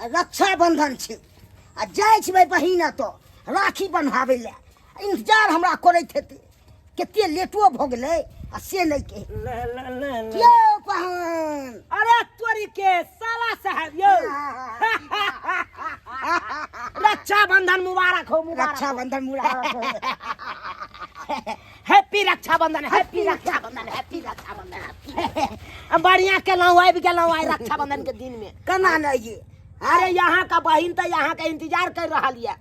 रक्षाबंधन छै आ जाइ छै बहिन तो राखी बन्हाबै ले इंतजार हमरा करैत हेतै कते लेटो भ गेलै आ से नहीं के यो बहन अरे तोरी के साला साहब यो रक्षाबंधन मुबारक हो रक्षाबंधन मुबारक हो happy Rakshabandhan happy Rakshabandhan happy Rakshabandhan बढ़िया केलौं आबि गेलौं आइ रक्षाबंधन के दिन में कना नहीं ये अरे यहाँ का बहिन तो यहाँ का इंतजार कर रहा है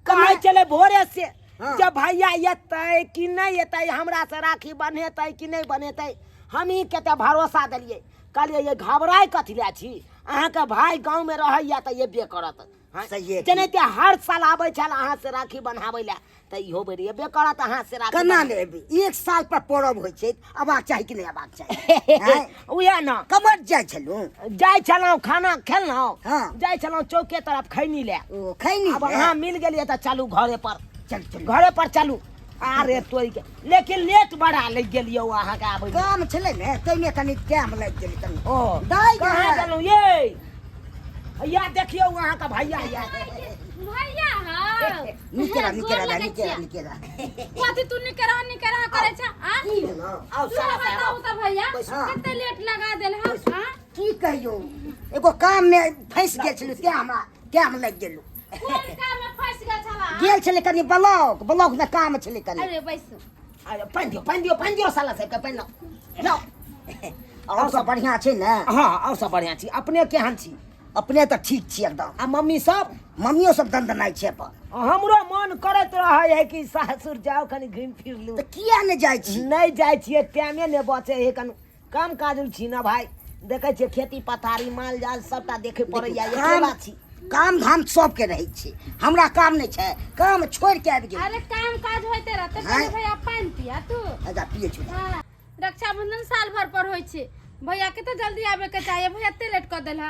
कहे चले भोरे से जब भैया येतै कि नहीं येतै हमरा से राखी बन्हेतै कि नहीं बन्हेतै हम ही के भरोसा दिलिए कहलिए ये घबराए कथी ले छी अहाँ के भाई गांव में रहैया त येबे करत जनाते हर साल आबै छल अहाँ से राखी बन्हाबै ले त इहो बेर येबे करत अहाँ से राखी कना लेबे एक साल पर पर्व होय छै अबाक चाही कि नहीं अबाक चाही उहे न कमर जाय छलू जाय छलौं खाना खेलौं हाँ। जाय छलौं चौके तरफ खैनी ले ओ खैनी अब अहाँ मिल गेलिए त चलू घरे पर चल चल घरे पर चलू अरे तोरी के लेकिन लेट बड़ा लग गेलियो अहाँ के आबै काम छले ने तइमे कनी टाइम लाग गेलै तनी ओ दाई कहाँ गेलौं ये या देखियो अहाँ का भैया या भैया हां निकेरा कथि तू निकेरा करे छ आ आओ तू साला बताऊ त भैया हाँ। कते लेट लगा देल हां की कहियो एगो काम में फंस गेल छलू ते हमरा टाइम लाग गेलू कोन काम में फंस गेल छला गेल छले कनी ब्लॉक में काम छले कनी अरे बैसो अरे पन दियो साला से के पन लो और सब बढ़िया छै ने हां और सब बढ़िया छी अपने केहन छी अपने तो ठीक छी एकदम आ मम्मी सब मम्मियो सब दंदनाई छै पर हमरो मन करत रहे है कि सासुर जाओ कनी घूम फिर लू तो किया ने जाय छी नहीं जाय छिए टाइमे ने बचे है कन काम काज छी ना भाई देखे छिए खेती पथारी माल जाल सबटा देखे पड़ैया अकेला छी काम धाम सब के रही छी हमरा काम नहीं छै काम छोड़ के आबि गेल अरे काम काज होते रहते पहले भैया पानी पिया तू आजा पिए छु हां रक्षाबंधन साल भर पर होय छै भैया के तो जल्दी आवे के चाहिए भैया एते लेट कर देला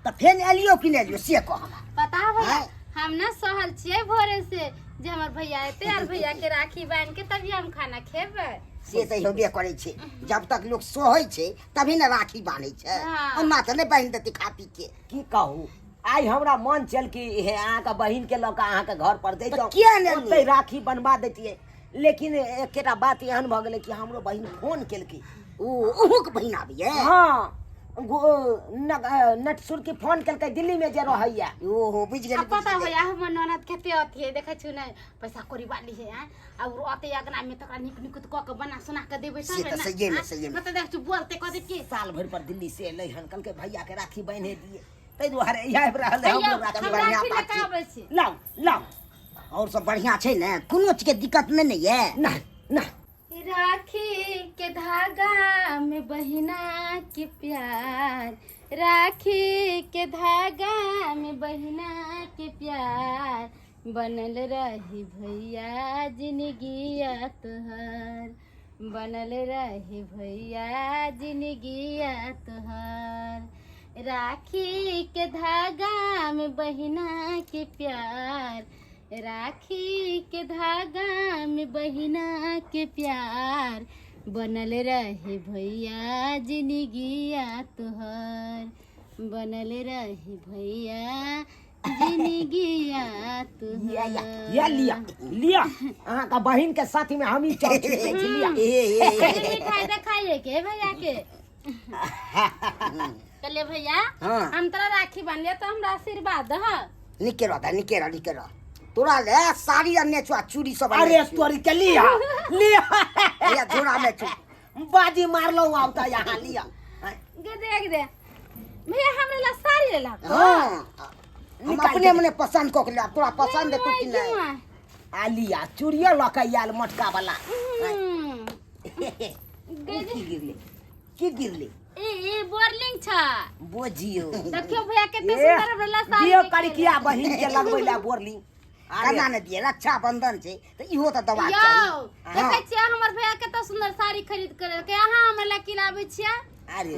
त फेन एलियो कि नहीं एलियो से कह हमरा पता भैया हाँ। हम ना सहल छिए भोरे से जे हमर भैया एते और भैया के राखी बांध के तभी हम खाना खेबै से तो होबे करे छै जब तक लोग सोहै छै तभी न राखी बांधै छै हाँ। अन्ना त नहीं बांध देती खा पी के की कहू आई हमरा मन चल कि अहाँ के बहिन के लौका अहाँ के घर पर दे तो जाओ किया नहीं ओते राखी बनवा देतिए लेकिन एकेटा बात एहन भ गेलै कि हमरो बहिन फोन केलकै ओहो के बहिन आबिए हां नटसुर की फोन केलकै दिल्ली में जे रहैया ओहो बुझ गेल अब पता भैया हमर ननद कते अथी है देखे छु नै पैसा कौड़ी बाली है और अते अगना में तकरा निक निक क के बना सुना के देबै से तो सही में सही में मत देख छु बोलते कदे के साल भर पर दिल्ली से एलै हन कहलकै भैया के राखी बांधे दिए तै दुआरे आबि रहल है हमरो राखी बढ़िया राखी बात लेके छै। आबै छी लाओ लाओ और सब बढ़िया छै ने कोनो चीज के दिक्कत नहीं है ना ना राखी के धागा में बहिना के प्यार राखी के धागा में बहिना के प्यार बनल रही भैया जिंदगिया तोहर बनल रही भैया जिंदगिया तोहर राखी के धागा में बहिना के प्यार राखी के धागा में बहिना के प्यार बनल रहे भैया जिंदगिया तोहर बनल रहे भैया जिंदगिया तोहर या लिया लिया अहाँ का बहिन के साथी में हम ही चल लिया पहले मिठाई दिखाइए के भैया के कले भैया हाँ। हम तोरा राखी बांधले तो हमरा आशीर्वाद दह निकेरा तोरा ले साड़ी अन्ने छुआ चूड़ी सब अरे तोरी के लिया लिया ये झोरा में छु बाजी मार लो आवता यहाँ लिया गे देख दे भैया हमरा ला साड़ी ले ला हां हम अपने मने पसंद को ले तोरा पसंद है तू कि नहीं आ लिया चूड़िया लका याल मटका वाला की गिरले ए बोरलिंग छ बोझियो देखियो भैया केते सुंदर वाला साड़ी दियो कड़किया बहिन के लगबैला बोरली कना ने दिए रक्षाबंधन छै त इहो त दवा यो चाहिए देखे छियै हमर भैया केते सुंदर साड़ी खरीद कर के अहाँ हमरा ला खिलाबै छियै अरे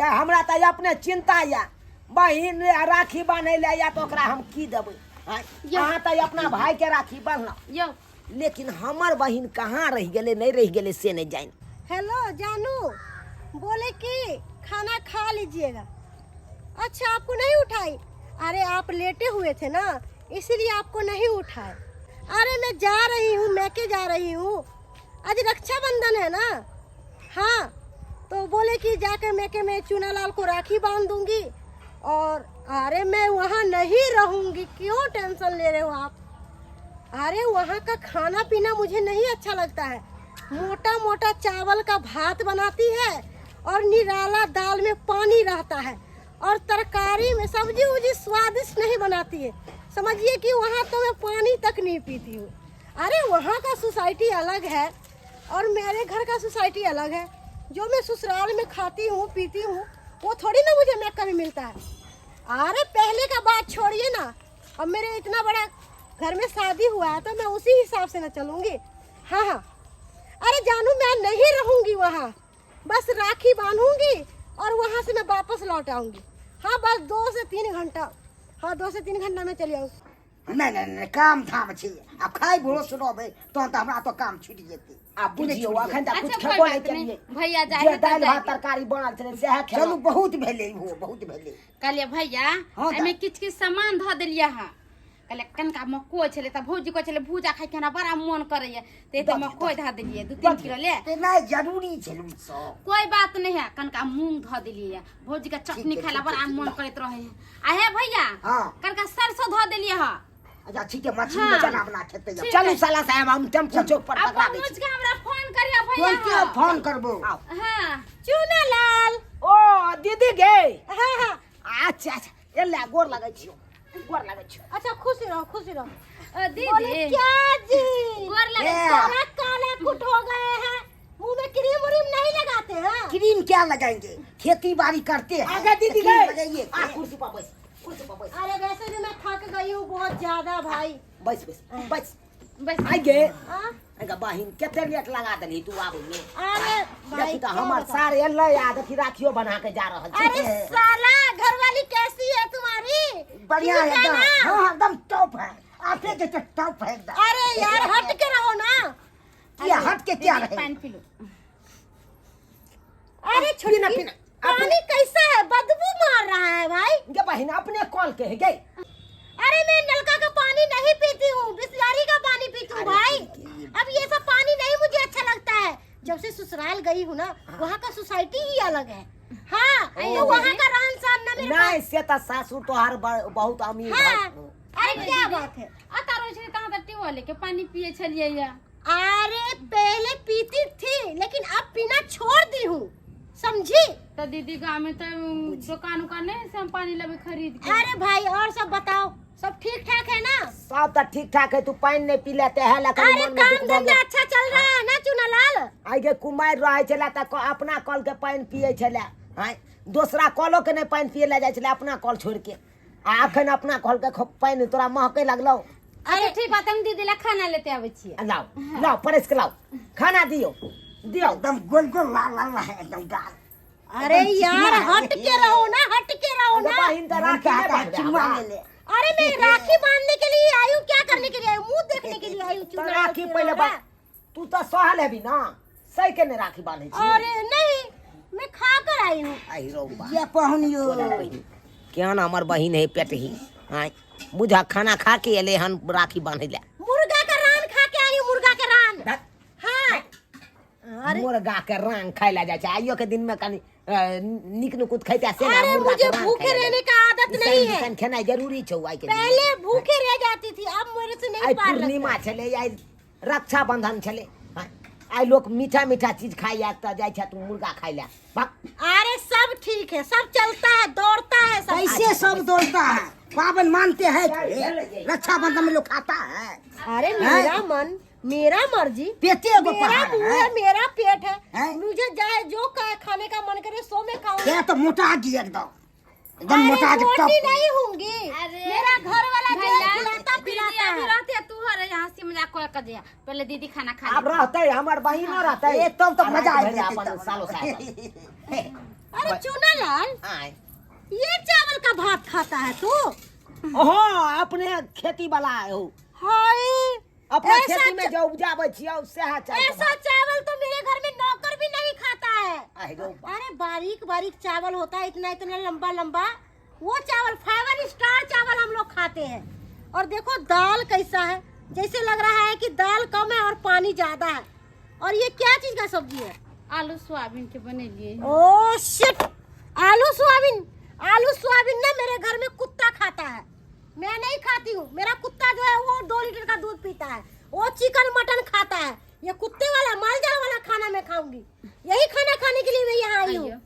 ये हमरा त अपने चिंता या बहिन राखी बांधे ले या तो ओकरा हम की देबै अहाँ त अपना भाई के राखी बांधना यो लेकिन हमर बहिन कहाँ रह गेले नहीं रह गेले से नहीं जान हेलो जानू बोले कि खाना खा लीजिएगा अच्छा, आपको नहीं उठाई? अरे आप लेटे हुए थे ना, इसीलिए आपको नहीं उठाए। अरे मैं जा रही हूँ, मैके जा रही हूँ, आज रक्षाबंधन है ना। हाँ, तो बोले कि जाकर मैके में चूनालाल को राखी बांध दूंगी। और अरे मैं वहाँ नहीं रहूंगी, क्यों टेंशन ले रहे हो आप? अरे वहाँ का खाना पीना मुझे नहीं अच्छा लगता है। मोटा मोटा चावल का भात बनाती है और निराला दाल में पानी रहता है, और तरकारी में सब्जी उब्जी स्वादिष्ट नहीं बनाती है। समझिए कि वहाँ तो मैं पानी तक नहीं पीती हूँ। अरे वहाँ का सोसाइटी अलग है और मेरे घर का सोसाइटी अलग है। जो मैं ससुराल में खाती हूँ पीती हूँ वो थोड़ी ना मुझे मैके में मिलता है। अरे पहले का बात छोड़िए ना, अब मेरे इतना बड़ा घर में शादी हुआ है तो मैं उसी हिसाब से ना चलूँगी। हाँ हाँ, अरे जानू मैं नहीं रहूँगी वहाँ, बस राखी बांधूंगी और वहाँ से मैं वापस लौट आऊँगी। हाँ बस 2 से 3 घंटा, हाँ 2 से 3 घंटा में चली आऊँगी। नहीं काम धाम छी। अब खाई बुढ़ो सुनोबे तो हमरा तो काम छूट जेते। आप बुझियो अखन तक कुछ अच्छा, खेबो कोई नहीं बात नहीं। केलिए। भैया जाए जे है तो दाल भात जाए। तरकारी बनल छले सेह खेलू। चलू बहुत भेले हो, बहुत भेले। कहलिए भैया हाँ एमे किछ सामान ध देलिए हां। कहले कनका मक्को छले त भौजी को छले भूजा खाइ के ना बड़ा मन करैया, ते त मक्को ध देलिए 2-3 किलो ले। ते नहीं जरूरी छलू सब। कोई बात नहीं है, कनका मूंग ध देलिए, भौजी का चटनी खाला बड़ा मन करत रहे है। आ हे भैया हाँ। कनका सरसों ध देलिए हां। अच्छा ठीक है, मछली हाँ। में बना खेते जा। ठीक चलू है। साला साहब हम टेम्पो चौक पर अब पकड़ा दै पहुंच छी। के हमरा फोन करिया भैया। फोन के फोन करबो। आओ। हां चूनालाल। ओ दीदी गे। हाँ हाँ, अच्छा अच्छा, एले गोर लगै छियो, गोर लगै छियो। अच्छा खुशी रहो खुशी रहो। बोले दीदी क्या जी, गोर लगे ए, काला काला कुट हो गए हैं, मुंह में क्रीम व्रीम नहीं लगाते हैं? क्रीम क्या लगाएंगे, खेती बाड़ी करते हैं। आगे दीदी क्रीम गे। लगाइए। आ कुर्सी पर बैस, कुर्सी पर बैस। अरे वैसे भी मैं थक गई हूँ बहुत ज्यादा भाई। बैस बैस बैस। बस आई गे। हाँ? एगा बहिन केते लेट लगा देली तू आबै में। अरे भाई देखी तो क्या हमर बताऊं? सार एलै आ देखी राखियो बना के जा रहल छै। अरे साला घरवाली कैसी है तुम्हारी? बढ़िया है ठीक है एकदम। ना? हाँ एकदम टॉप है, आपे के टॉप है एकदम। अरे यार हट के रहो ना। क्या हट के क्या दीदी, रहे। पानी पी लो। अरे पीना, छुटकी पीना। पानी कैसा है, बदबू मार रहा है भाई। गे बहिन अपने कॉल के है गे। अरे मैं नलका का पानी नहीं पीती हूँ, बिस्लरी का पानी पीती हूँ अरे भाई। ठीक है। अब ये सब पानी नहीं मुझे अच्छा लगता है। जब से ससुराल गई हूँ ना, वहाँ का सोसाइटी ही अलग है। हाँ, तो वहाँ का रहन सहन ना मेरे नहीं से त सासुर तोहार बहुत अमीर पास। हाँ, है। अरे क्या बात है। आता रोज कहाँ तक टिवल लेके पानी पिए छलिए या। अरे पहले पीती थी लेकिन अब पीना छोड़ दी हूँ, समझी? तो दीदी गाँव में तो दुकान उकान नहीं से हम पानी लगे खरीद के। अरे भाई और सब बताओ, सब ठीक ठाक है ना? सब त ठीक ठाक है, तू पानी नहीं पी लेते है लेकिन अरे मन में काम दुख भऽ धंधा गेल। अच्छा चल रहा है ना चूनालाल? आई गे कुमार रहे छले त अपना कल के पानी पिए छले। हां दूसरा कलो के नहीं पानी पिए ले जाय छले अपना कल छोड़ के। आ अखन अपना कल के पानी तोरा महके लगलो। अरे ठीक बात, हम दीदी ला खाना लेते आवे छिए। लाओ लाओ परस के लाओ, खाना दियो दियो। एकदम गोल गोल लाल लाल है एकदम गाल। अरे यार हट के रहो ना, हट के रहो ना। बहिन त राखी क्या के क्या बांध चुम्मा दे। ले ले। अरे मैं राखी बांधने के लिए आई हूँ, क्या करने के लिए आई हूँ? मुंह देखने के लिए आई हूँ तो चूनालाल राखी की पहले रहो ना। तू तो सहल है भी ना, सही के ने राखी बांधे छी। अरे नहीं, मैं खा कर आई हूँ। आई रौबा ये पहनियो। क्या ना हमर बहिन है पेट ही। हां बुझा खाना खा के एले हन राखी बांधे ले। मुर्गा का रान खा के आई हूँ, मुर्गा का रान। हाँ, अरे मुर्गा के रंग खाइला जाय छै। आइयो के दिन में कनी निक नुकुत खैता से ना अरे मुर्गा मुझे के रंग भूखे खाइला रहने जाय। का आदत नहीं है। सन खाना जरूरी छौ आई के दिन। पहले भूखे रह जाती थी, अब मेरे से नहीं आई पार पूर्णिमा लगता। छले, आई रक्षा बंधन छले। हां आई लोग मीठा मीठा चीज खाइया त जाय छै तू मुर्गा खाइला। अरे सब ठीक है, सब चलता है, दौड़ता है सब। कैसे सब दौड़ता है, पावन मानते हैं कि रक्षाबंधन में लोग खाता है। अरे मेरा मन, मेरा मर्जी, पेटे को मेरा पहाड़ मुंह है। है, मेरा पेट है। हैं? मुझे चाहे जो खाने का मन करे सो में खाऊं। क्या तो मोटा गई एकदम, एकदम अरे मोटा के मोटी टप। नहीं होंगी। अरे मेरा घर वाला जो भैया, खिलाता दीदी पिलाता अभी है। रहते है, तू हर यहाँ हंसी मजाक कोई कर दिया। पहले दीदी खाना खा अब ले। रहते हमर बहिनो रहते। ये तब तो मजा आराम आएगा से अपन सालो साल। अरे चूनालाल, हां ये चावल का भात खाता है तू? ओहो अपने खेती वाला हो। हाय, अपना ऐसा खेती में जो उपजाबै छियै सेहा चाहिए। ऐसा चावल तो मेरे घर में नौकर भी नहीं खाता है। आई गो अरे बारीक बारीक चावल होता है, इतना इतना लंबा लंबा, वो चावल 5 स्टार चावल हम लोग खाते हैं। और देखो दाल कैसा है, जैसे लग रहा है कि दाल कम है और पानी ज्यादा है। और ये क्या चीज का सब्जी है? आलू सोयाबीन के बने लिए। ओह शिट, आलू सोयाबीन। आलू सोयाबीन ना मेरे घर में कुत्ता खाता है, मैं नहीं खाती हूँ। मेरा कुत्ता जो है वो 2 लीटर का दूध पीता है, वो चिकन मटन खाता है। ये कुत्ते वाला मालजाल वाला खाना मैं खाऊंगी, यही खाना खाने के लिए मैं यहाँ आई हूँ।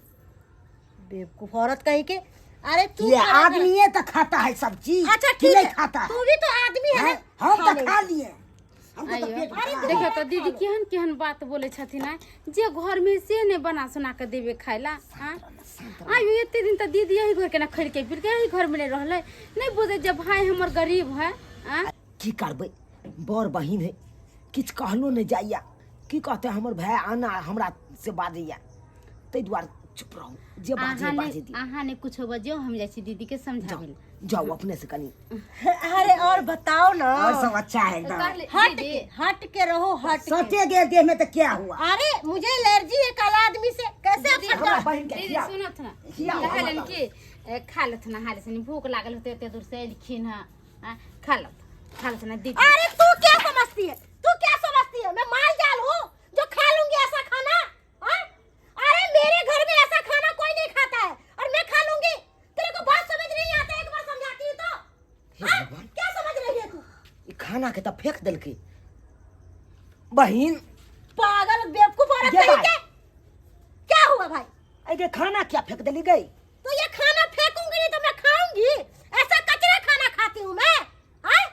बेवकूफ औरत कहीं के। अरे तू ये आदमी है तो खाता है सब्जी। अच्छा कि ठीक नहीं है, खाता है? तू भी तो आदमी है। हम खा तो ले। खा लिए। हमको तो आइयो पेट भरा है। देखो तो दीदी केहन केहन बात बोले छथिन आय, जे घर में से ने बना सुना के देबे खाइला। आइयो एते दिन तो दीदी यही घर के ना खड़ के फिर के यही घर में नहीं रहले, नहीं बुझे जब भाई हमर गरीब है। की करबे, बड़ बहिन है, किछ कहलो नहीं जाइया। की कहते हमर भाई आना हमरा से बाजैया, तै द्वार चुप रहू। जे बाजे बाजे दी। आहा ने कुछ बजो, हम जाई छी दीदी के समझावे। जाओ अपने से कनी। अरे और बताओ ना। और सब अच्छा है एकदम। हट के रहो, हट के। सोचे गए देह में तो क्या हुआ? अरे मुझे एलर्जी है काला आदमी से, कैसे आप हमरा समझा? बहन के दीदी खिया। सुनत ना, खिया हुआ कहलन बताओ। कि खा लथ ना हाले से भूख लागल होते एते दूर से एलखिन है। खा लथ ना दीदी। अरे तू क्या समझती है, तू क्या समझती है मैं माल जाल हूँ जो खा लूंगी ऐसा खाना? हाँ? अरे मेरे घर में ऐसा खाना कोई नहीं खाता है और मैं खा लूंगी। तेरे को बात समझ नहीं आता, एक बार समझाती हूँ तो। हाँ? क्या समझ रही है तू? ई खाना के तो फेंक देलके बहिन। पागल बेवकूफ औरत ये कहीं बात। के। क्या हुआ भाई? अरे खाना क्या फेंक देली गई? तो ये खाना फेंकूंगी नहीं तो मैं खाऊंगी? ऐसा कचरा खाना खाती हूँ मैं? हाँ?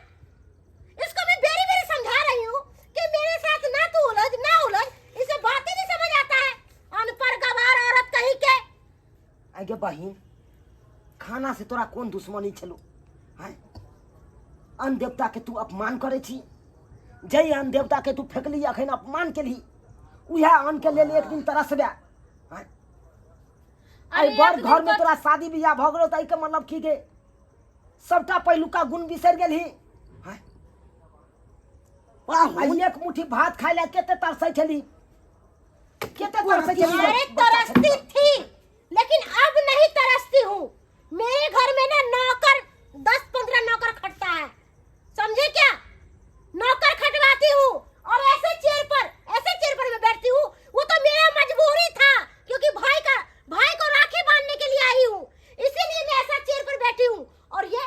इसको मैं बेरी बेरी समझा रही हूँ कि मेरे साथ ना तू उलझ ना उलझ, इसे बात ही नहीं समझ आता है। अनपढ़ गवार औरत कहीं के। आगे बहिन, खाना से तोरा कौन दुश्मनी छलो? हैं? अन्न देवता के तू अपमान करे छी। जय अन्न देवता के तू फेंकली, अखन अपमान केली। उहे अन्न के लेल एक दिन तरसबे। हैं? आई अरे बड़ एक दिन घर में तो- तोरा शादी बियाह भ गेलो त के मतलब की गे? सबटा पहिलुका गुण बिसर गेलही। हैं? आई एक मुट्ठी भात खाइ ला केते तरसै छली, केते तरसै छली। अरे तरसती थी, लेकिन अब नहीं तरसती हूँ। मेरे घर में ना नौकर 10-15 नौकर खटता है, समझे क्या? नौकर खटवाती हूँ और ऐसे चेयर पर मैं बैठती हूँ। वो तो मेरा मजबूरी था, क्योंकि भाई को राखी बांधने के लिए आई हूँ, इसीलिए मैं ऐसा चेयर पर बैठी हूँ। और ये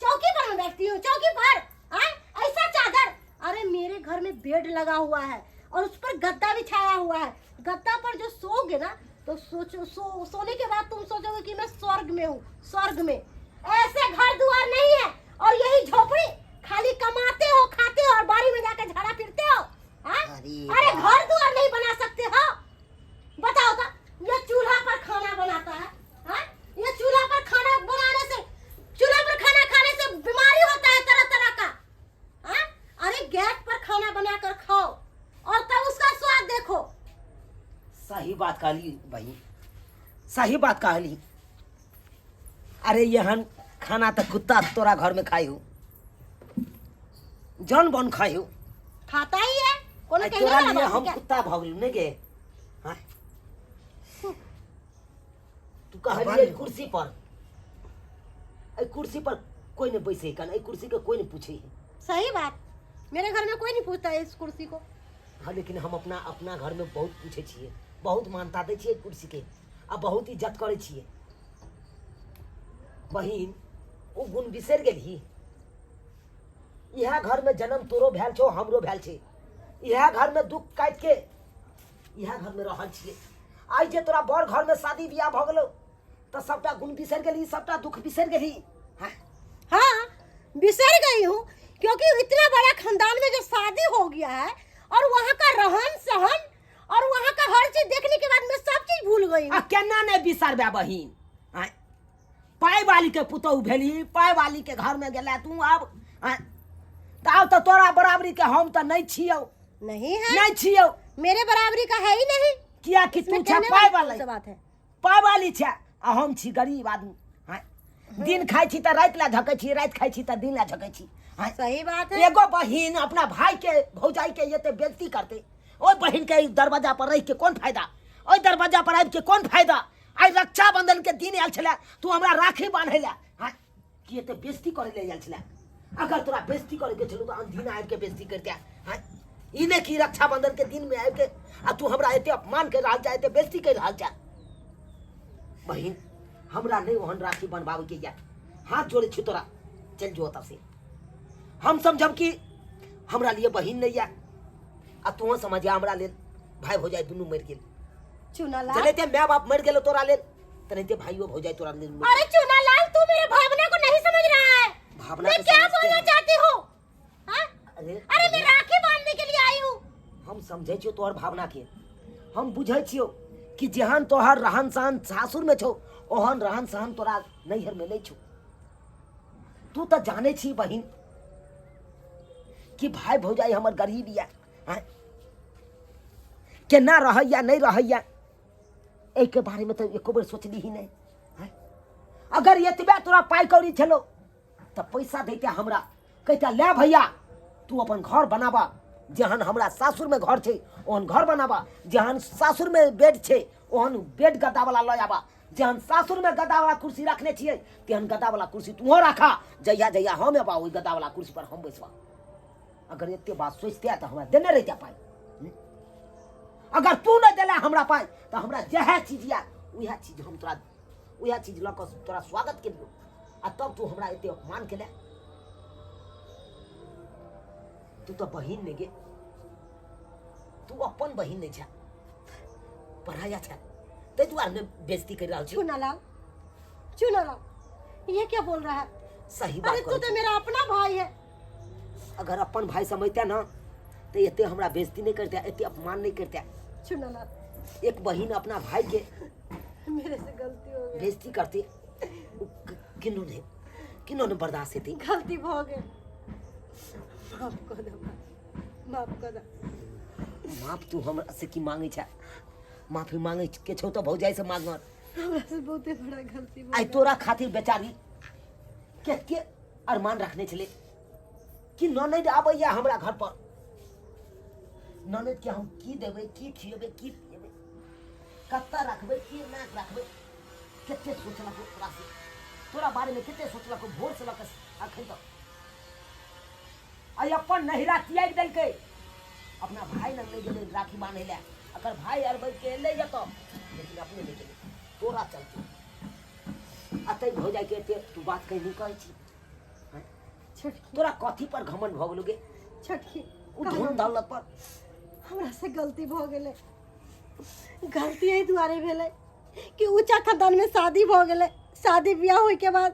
चौकी पर मैं बैठती हूँ, चौकी पर। हाँ? ऐसा चादर। अरे मेरे घर में बेड लगा हुआ है और उस पर गद्दा बिछाया हुआ है। गद्दा पर जो सोओगे ना तो सोने के बाद तुम सोचोगे कि मैं स्वर्ग में हूँ, स्वर्ग में। ऐसे घर दुआर नहीं है और यही झोपड़ी, खाली कमाते हो, खाते हो और बाड़ी में जाकर झाड़ा फिरते हो। हाँ? अरे घर दुआर नहीं बना सकते हो? बताओ तो, ये चूल्हा पर खाना बनाता है। हाँ? ये चूल्हा पर खाना बनाने से, चूल्हा पर खाना खाने से बीमारी होता है तरह तरह का। हाँ? अरे गैस पर खाना बनाकर खाओ और तब उसका स्वाद देखो। सही बात कहली भाई, सही बात कहली। अरे यहन खाना तो कुत्ता तोरा घर में खाई हो, जन बन खाई हो। खाता ही है, कोनो आई कहने तोरा वाला लिए बात है हम क्या? कुत्ता भगलू नहीं गे? हाँ? तू कहली कुर्सी पर, आई कुर्सी पर कोई नहीं बैसे कन, आई कुर्सी के कोई नहीं पूछे। सही बात, मेरे घर में कोई नहीं पूछता है इस कुर्सी को। हाँ, लेकिन हम अपना घर में बहुत पूछे छिए, बहुत मानता दे छिए कुर्सी के, आ बहुत इज्जत करे छिए। बहिन, वो गुण बिसर गेली। यह घर में जन्म तोरो भेल छो, हमरो भेल छे। यह घर में दुख काट के यह घर में रहल छिए। आई जे तोरा बड़ घर में शादी बियाह भ गेलो तो सबटा गुण बिसर गेली, सबटा दुख बिसर गेली। हाँ? हाँ, बिसर गई हूँ, क्योंकि इतना बड़ा खानदान में जो शादी हो गया है और वहाँ का रहन सहन और वहाँ का हर चीज देखने के बाद मैं सब चीज भूल गई हूँ। आ केना नहीं बिसरबे बहिन? आय पाई वाली के पुतहु भेली, पाई वाली के घर में गेला तू। अब तो तोरा बराबरी के हम तो नहीं छियौ, नहीं है, नहीं छियौ। मेरे बराबरी का है ही नहीं। किया कि तू इसमें छे कहने पाई वाली वाली, कौन सी बात है? पाई वाली छे आ हम छी गरीब आदमी। हाँ? दिन खाई छी त रात ला झकै छी, रात खाई छी त दिन ला झकै छी। हाँ? सही बात है। एगो बहिन अपना भाई के भौजाई के ये बेइज्जती करते, ओई बहिन के दरवाजा पर रह के कौन फायदा? ओई दरवाजा पर आबि के कौन फायदा? आई रक्षाबंधन के दिन आयल छले तू हमरा राखी बांधे ला हां कि एते बेइज्जती करे ले आयल छले अगर तोरा बेइज्जती करे के छलो त दिन आबि के बेइज्जती करते हां इने की रक्षाबंधन के दिन में आबि के आ तू हमरा एते अपमान कर रहल जा एते बेइज्जती कर रहल जा बहिन हमरा नहीं ओहन राखी बनवावे के या हाथ जोड़े छी तोरा चल जो तब से हम समझब कि हमरा लिए बहिन नहीं या आ तू समझिया हमरा ले भाई हो जाए दुनू मर गेल चुनालाल चले ते माँ बाप मर गेलो तोरा ले तने भाइयों हो जाए तोरा ले अरे चुनालाल तू मेरे भावना को नहीं समझ रहा है भावना मैं को क्या समझते बोलना हैं। चाहती हूँ हाँ? अरे मैं राखी बांधने के लिए आई हूँ हम समझे छियो तोहर भावना के हम बुझे छियो कि जेहन तोहर रहन सहन सासुर में छो ओहन रहन सहन तोरा नैहर में नहीं छो तू तो जाने छी बहिन कि भाई भौजाई हमर गरीब या हैं केना रहैया नहीं रहैया एक के बारे में तो एको बेर सोचली ही नहीं हैं अगर एतबे तोरा पाई कौड़ी छलो तो पैसा देते हमरा कहता ले भैया तू अपन घर बनाबा जहन हमरा सासुर में घर छे ओहन घर बनाबा जहन सासुर में बेड छे ओहन बेड गद्दा वाला ल आबा जहन सासुर में गद्दा वाला कुर्सी रखने छिए तेहन गद्दा वाला कुर्सी तू रखा जया जया हम आबा ओई गद्दा वाला कुर्सी पर हम बैसबा अगर एते बात सोचते तो हमरा देने रहते पाई अगर तू न देला हमरा पाई तो हमरा जह चीज या वह चीज हम तोरा वह चीज ल तोरा स्वागत के दियो आ तब तू हमरा एते अपमान के ले तू तो बहिन नहीं गे तू अपन बहिन नहीं छा पढ़ाया छा ते दुआर में बेइज्जती कर रहल छी चुनालाल ये क्या बोल रहा है सही अरे बात तू तो मेरा अपना भाई है अगर अपन भाई समझता ना तो एते हमरा बेइज्जती नहीं करता एते अपमान नहीं करता चुनालाल एक बहिन अपना भाई के मेरे से गलती हो गई बेइज्जती करती किन्होंने बर्दाश्त थी गलती हो गई माफ कर दो माफ कर दो माफ तू हमरा से की मांगे छा माफी मांगे के छो तो भौजाई से मांग हमरा से बहुत बड़ा गलती हो आई तोरा खातिर बेचारी के अरमान रखने चले कि ननद आबैया हमरा घर पर ननद के हम की देबे की खियेबे की पियेबे कत्ता रखबे की ना रखबे केते सोचला को तोरा से तोरा बारे में केते सोचला को भोर से लक अखन तक आई अपन नहिरा तियाग देल के अपना भाई लग ले गेले राखी बांधे ले अगर भाई अरबै के ले जतो लेकिन अपने ले गेले तोरा चलते अतै हो जाय के तू बात कहि नहीं कहै छी छटकी तोरा कथी पर घमंड भ गेलुगे छटकी उ धन दौलत पर हमरा से गलती भ गेलै गलती एहि दुआरे भेलै कि ऊंचा खानदान में शादी भ गेलै शादी ब्याह होय के बाद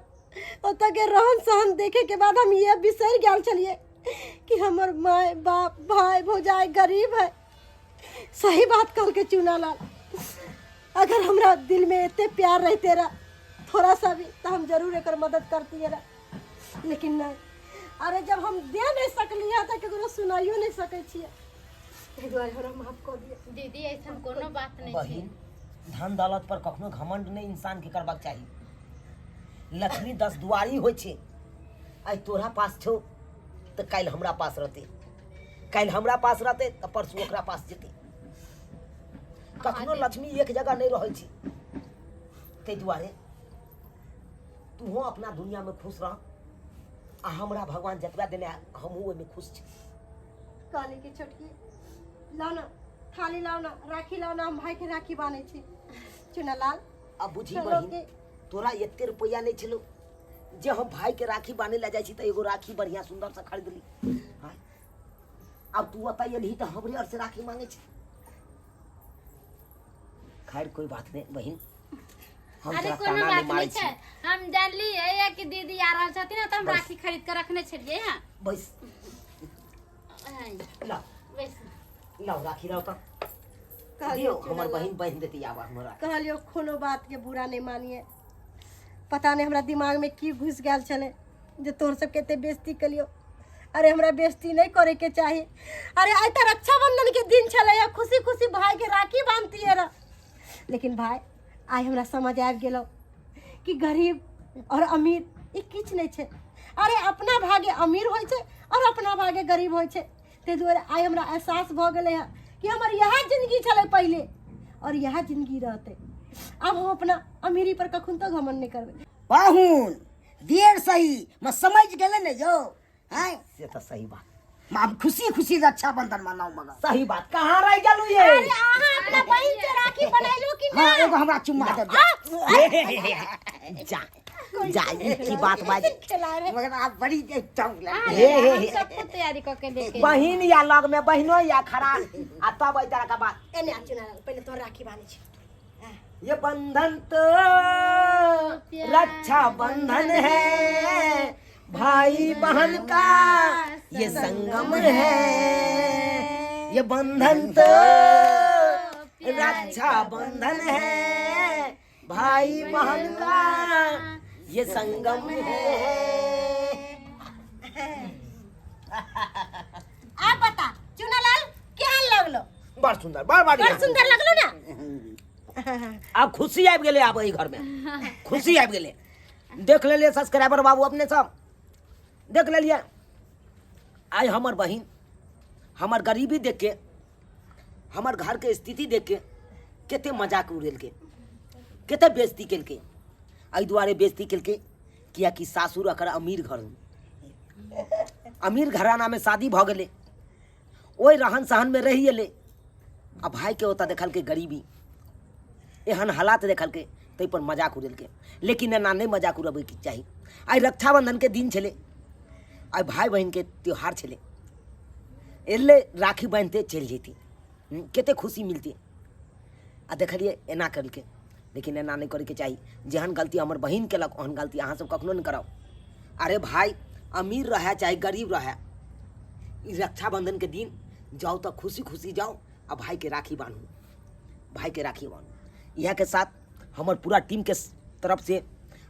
ओतऽ के रहन सहन देखे के बाद हम ये बिसर गेल छलिए कि हमर माय बाप भाई भौजाई गरीब है सही बात कहल के चुनालाल अगर हमरा दिल में इतने प्यार रहते रहा थोड़ा सा भी तो हम जरूर एक मदद करती रहा लेकिन नहीं अरे जब हम दे नहीं सकलिए तो केकरो सुनाइयो नहीं सकै छियै एहि दुआरे हमरा माफ कर दिया दीदी ऐसा कोनो बात नहीं बहिन धन दौलत पर कखनो घमंड नहीं इंसान के करबाक चाहिए लक्ष्मी 10 दुआरी होय छे आई तोरा पास छो तो काल हमरा पास रहते काल हमरा पास रहते तो परसों ओकरा पास जेते कखनो लक्ष्मी एक जगह नहीं रहै छी ते दुआरे तू अपना दुनिया में खुश रह आ हमरा भगवान जतबा देने हम ओहि में खुश छी काली की छोटकी लाओ ना थाली लाओ ना राखी लाओ ना हम भाई के राखी बांधे छी चुनालाल अब बुझी चलो बहिन के तोरा एते रुपया नहीं छलो जे हम भाई के राखी बांधे ला जाय छी त एगो राखी बढ़िया सुंदर से खरीद ली हां अब तू अतै एलही त हमरे और से राखी मांगे छी खैर कोई बात नहीं बहिन हम अरे तोरा कोनो ताना बात नहीं मारै नहीं छी है हम जानली है कि दीदी आ रहल छथिन ना तो हम बस। राखी खरीद कर रखने छलिए हां बस ला बस लाओ राखी लाओ त कहलियो दियो हमर बहिन बांध देती आवा हमरा कहलियो कोनो बात के बुरा नहीं मानिए पता नहीं हमरा दिमाग में की घुस गेल छले जे तोर सब के एते बेइज्जती कलियो अरे हमरा बेइज्जती नहीं करे के चाहिए अरे आइ त रक्षाबंधन के दिन छले या खुशी खुशी भाई के राखी बांधती है लेकिन भाई आई हमरा समझ आबि गेलो कि गरीब और अमीर ई किछ नहीं छे अरे अपना भागे अमीर होय छे और अपना भागे गरीब होय छे ते दुआरे आई हमरा एहसास भ गेले है कि हमर यह जिंदगी छले पहले और यह जिंदगी रहते अब हम अपना अमीरी पर कखुन तक घमंड नहीं करबे। पाहुन देर सही मैं समझ गेले ने जो हैं से तो सही बात, मां खुशी खुशी रक्षाबंधन मनाओ मगर सही बात। कहाँ रह गेलू ये? अरे आहा अपना बहन से राखी बनाइलो कि ना? हां एगो हमरा चुम्मा दे जा जा की बात बाज। खिला रहे मगर आप बड़ी चौंक हम सबको तैयारी करके लेके बहिन या लग में बहिनो या खड़ा आ तब आई तरह का बात। एने आ चुना पहले तो राखी बांधी छी। ये बंधन तो रक्षा बंधन है, भाई बहन का ये संगम है। ये बंधन तो रक्षा बंधन है, भाई बहन का ये संगम है। आप बता चुनालाल केहन लगलो? बड़ सुंदर, बड़ बढ़िया। बड़ सुंदर लगलो ना? अब खुशी आबि गेले, आब ई घर में खुशी आबि गेले। देख लेलिए सब्सक्राइबर बाबू अपने सब देख लेलिए। आइ हमर बहिन हमर गरीबी देख के, हमर घर के स्थिति देख के केते मजाक उड़ेलके, केते बेइज्जती केलके। एहि दुआरे बेइज्जती केलके कियाकि सासुर एकर अमीर घर, अमीर घराना में शादी भऽ गेलै, ओहि रहन सहन में रहि एलै। आ भाई के ओतऽ देखलकै गरीबी, एहन हालात देखलकै, ताहि पर मजाक उड़ेलकै। लेकिन एना नहीं मजाक उड़ाबैके चाही। आइ रक्षाबंधन के दिन छलै, आइ भाई बहन के त्योहार छलै, एले राखी बांधते चलि जेती, कते खुशी मिलती। आ देखलिए एना करलकै, लेकिन एना नहीं करैके चाही। जेहन गलती हमर बहिन केलक ओहन गलती अहाँ सब कखनो नहीं कराओ। अरे भाई अमीर रहे चाहे गरीब रहे, ई रक्षाबंधन के दिन जाओ तो खुशी खुशी जाओ आ भाई के राखी बांधू, भाई के राखी बांधू। यह के साथ हमार पूरा टीम के तरफ से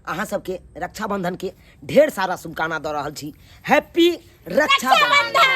अहाँ सबके रक्षाबंधन के ढेर सारा शुभकामना दऽ रहल छी। हैप्पी रक्षाबंधन।